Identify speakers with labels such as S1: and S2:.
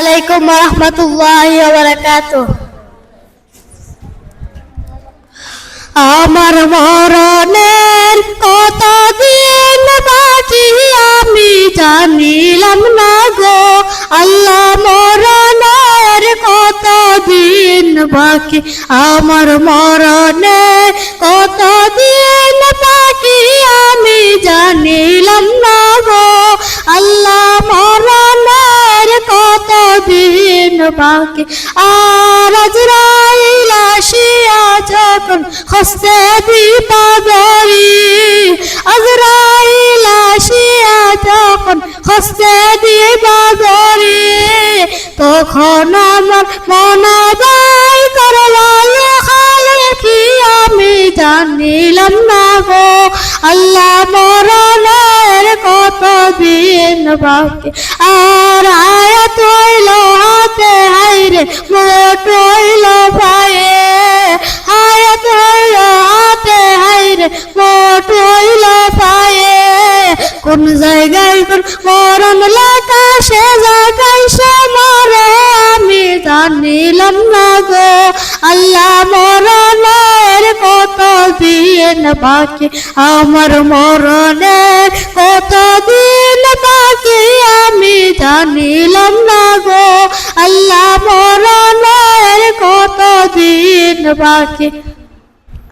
S1: আলাইকুম ওয়া রাহমাতুল্লাহি ওয়া বারাকাতুহু। আমার মরণের কতদিন বাকি আমি জানিলাম না গো আল্লাহ, মরণের কতদিন বাকি আমার মরণের কতদিন বাকি আমি জানিলাম না গো আল্লাহ, মরণের কতদিন বাকি। আর আজরাইল আসিয়া যখন খসতে বিপদরি, আজরাইল আসিয়া যখন খসতে বিপদরি, তখন আমার মনাদাই করলাল খালেকি আমি জানিলাম না গো আল্লাহ, মরণের কতদিন বাকি। আর আয়াত হইল হাতে হাইরে মোট হইল পায়ে, আয়াত হইল হাতে হাইরে মোট হইল পায়ে, কোন জায়গায় কোন মরণ লেখা সে জায়গায় সে মরে আমি জানিলাম না গো আল্লাহ, মরণের কতদিন বাকি আমার মরণের কতদিন বাকি আমি জানিলাম না গো আল্লাহ, মরণের কতদিন বাকি।